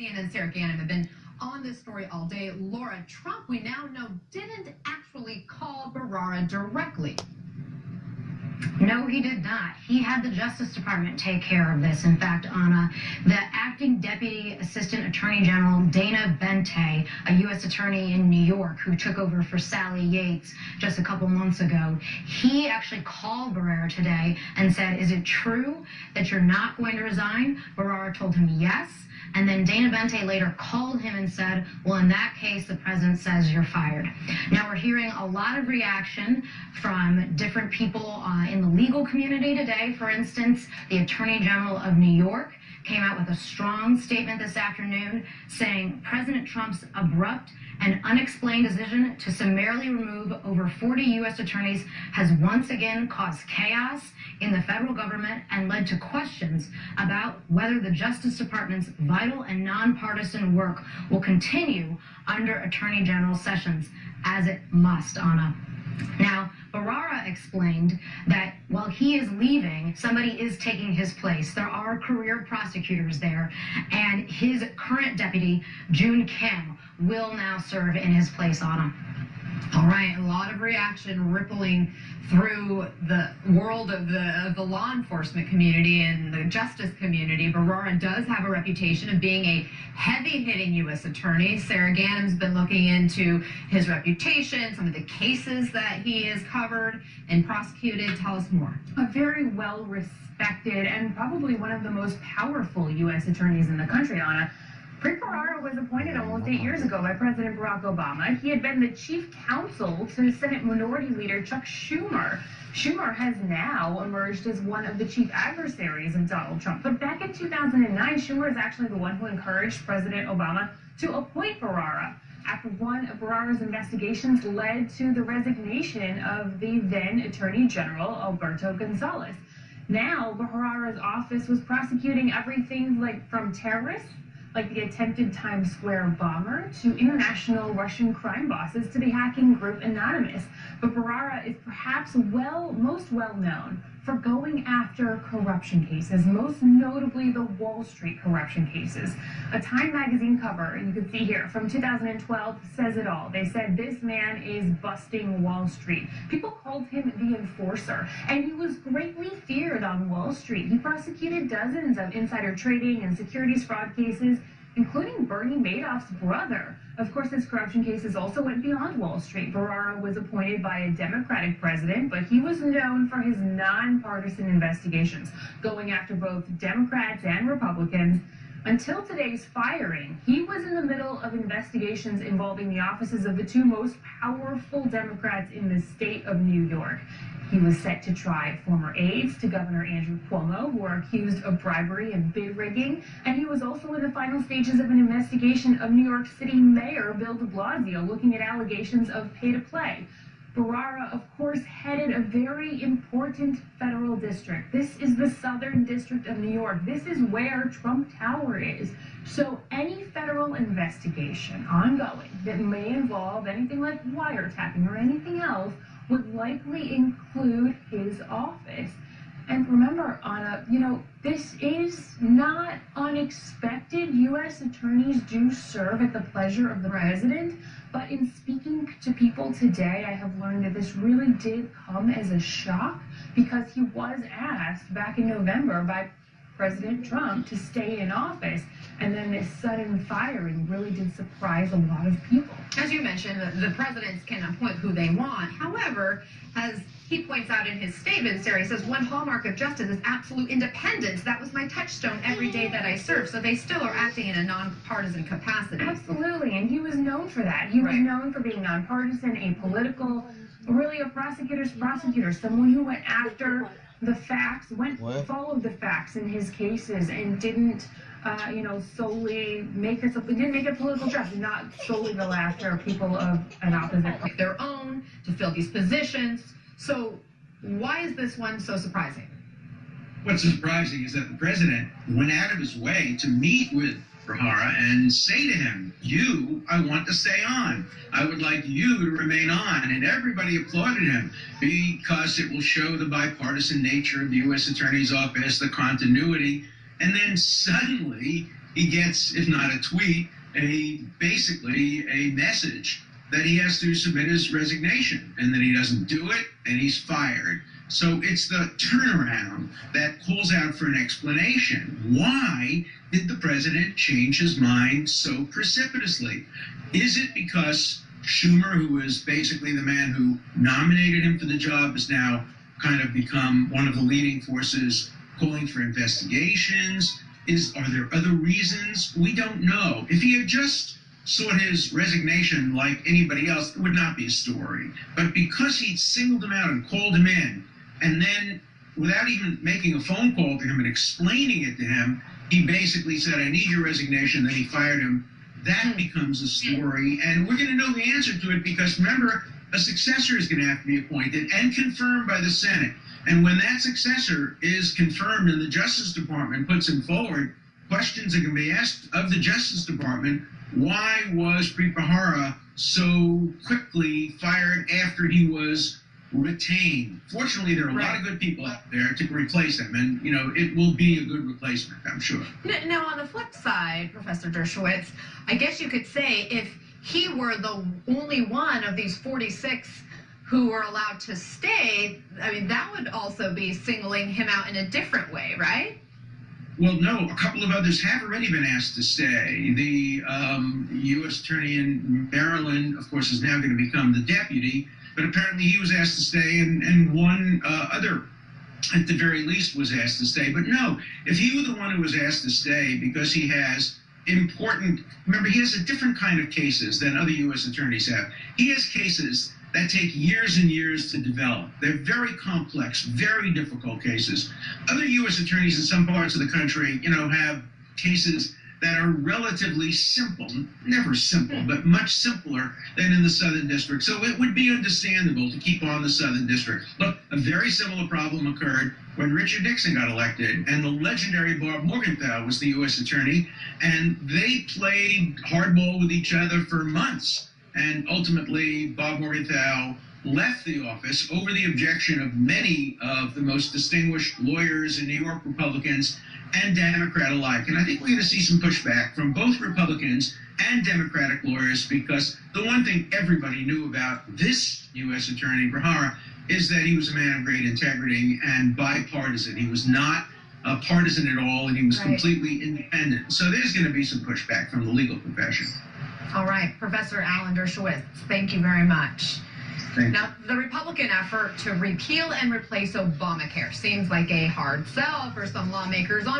CNN's Sarah Ganim have been on this story all day. Laura, Trump, we now know, didn't actually call Bharara directly. No, he did not. He had the Justice Department take care of this. In fact, Anna, the acting Deputy Assistant Attorney General Dana Bente, a U.S. attorney in New York who took over for Sally Yates just a couple months ago, he actually called Bharara today and said, "Is it true that you're not going to resign?" Bharara told him yes. And then Dana Bente later called him and said, well, in that case, the president says you're fired. Now, we're hearing a lot of reaction from different people in the legal community today. For instance, the Attorney General of New York came out with a strong statement this afternoon saying President Trump's abrupt and unexplained decision to summarily remove over 40 U.S. attorneys has once again caused chaos in the federal government and led to questions about whether the Justice Department's vital and nonpartisan work will continue under Attorney General Sessions, as it must, Anna. Now, Bharara explained that while he is leaving, somebody is taking his place. There are career prosecutors there, and his current deputy, June Kim, will now serve in his place, Anna. All right, a lot of reaction rippling through the world of the law enforcement community and the justice community. Bharara does have a reputation of being a heavy-hitting U.S. attorney. Sarah Ganim's been looking into his reputation, some of the cases that he has covered and prosecuted. Tell us more. A very well-respected and probably one of the most powerful U.S. attorneys in the country, Anna. Preet Bharara was appointed almost 8 years ago by President Barack Obama. He had been the chief counsel to Senate Minority Leader Chuck Schumer. Schumer has now emerged as one of the chief adversaries of Donald Trump. But back in 2009, Schumer is actually the one who encouraged President Obama to appoint Bharara after one of Bharara's investigations led to the resignation of the then Attorney General Alberto Gonzales. Now, Bharara's office was prosecuting everything from terrorists, like the attempted Times Square bomber, to international Russian crime bosses, to the hacking group Anonymous. But Bharara is perhaps most well known for going after corruption cases, most notably the Wall Street corruption cases. A Time magazine cover, you can see here, from 2012 says it all. They said this man is busting Wall Street. People called him the enforcer, and he was greatly feared on Wall Street. He prosecuted dozens of insider trading and securities fraud cases, including Bernie Madoff's brother. Of course, his corruption cases also went beyond Wall Street. Bharara was appointed by a Democratic president, but he was known for his nonpartisan investigations, going after both Democrats and Republicans. Until today's firing, he was in the middle of investigations involving the offices of the two most powerful Democrats in the state of New York. He was set to try former aides to Governor Andrew Cuomo, who are accused of bribery and bid rigging, and he was also in the final stages of an investigation of New York City Mayor Bill de Blasio, looking at allegations of pay-to-play. Bharara, of course, headed a very important federal district. This is the Southern District of New York. This is where Trump Tower is. So any federal investigation ongoing that may involve anything like wiretapping or anything else would likely include his office. And remember, Anna, this is not unexpected. U.S. attorneys do serve at the pleasure of the president. But in speaking to people today, I have learned that this really did come as a shock, because he was asked back in November by President Trump to stay in office. And then this sudden firing really did surprise a lot of people. As you mentioned, the presidents can appoint who they want. However, as he points out in his statement, Sarah, he says, one hallmark of justice is absolute independence. That was my touchstone every day that I served. So they still are acting in a nonpartisan capacity. Absolutely, and he was known for that. He was known for being nonpartisan, apolitical, really a prosecutor's prosecutor, someone who went after the facts, followed the facts in his cases, and didn't solely make it a political job, not solely go after people of an opposite. Their own to fill these positions. So why is this one so surprising? What's surprising is that the president went out of his way to meet with Bharara and say to him, I want to stay on. I would like you to remain on. And everybody applauded him because it will show the bipartisan nature of the U.S. Attorney's Office, the continuity. And then suddenly he gets, if not a tweet, basically a message that he has to submit his resignation, and then he doesn't do it, and he's fired. So it's the turnaround that calls out for an explanation. Why did the president change his mind so precipitously? Is it because Schumer, who is basically the man who nominated him for the job, has now kind of become one of the leading forces calling for investigations? Are there other reasons? We don't know. If he had just sought his resignation like anybody else, it would not be a story. But because he singled him out and called him in, and then without even making a phone call to him and explaining it to him, he basically said, I need your resignation, then he fired him. That becomes a story, and we're going to know the answer to it because, remember, a successor is going to have to be appointed and confirmed by the Senate. And when that successor is confirmed and the Justice Department puts him forward, questions are going to be asked of the Justice Department. Why was Preet Bharara so quickly fired after he was retained? Fortunately, there are a lot of good people out there to replace him, and it will be a good replacement, I'm sure. Now, on the flip side, Professor Dershowitz, I guess you could say if he were the only one of these 46 who were allowed to stay, I mean, that would also be singling him out in a different way, right? Well, no, a couple of others have already been asked to stay. The U.S. Attorney in Maryland, of course, is now going to become the deputy, but apparently he was asked to stay, and one other, at the very least, was asked to stay. But no, if he were the one who was asked to stay because he has remember, he has a different kind of cases than other U.S. attorneys have. He has cases that take years and years to develop. They're very complex, very difficult cases. Other U.S. attorneys in some parts of the country, have cases that are relatively simple, never simple, but much simpler than in the Southern District. So it would be understandable to keep on the Southern District. Look, a very similar problem occurred when Richard Nixon got elected, and the legendary Bob Morgenthau was the U.S. attorney, and they played hardball with each other for months. And ultimately, Bob Morgenthau left the office over the objection of many of the most distinguished lawyers in New York, Republicans and Democrat alike. And I think we're going to see some pushback from both Republicans and Democratic lawyers, because the one thing everybody knew about this U.S. Attorney, Bharara, is that he was a man of great integrity and bipartisan. He was not partisan at all, and he was completely independent. So there's going to be some pushback from the legal profession. All right, Professor Alan Dershowitz, thank you very much. Now, the Republican effort to repeal and replace Obamacare seems like a hard sell for some lawmakers on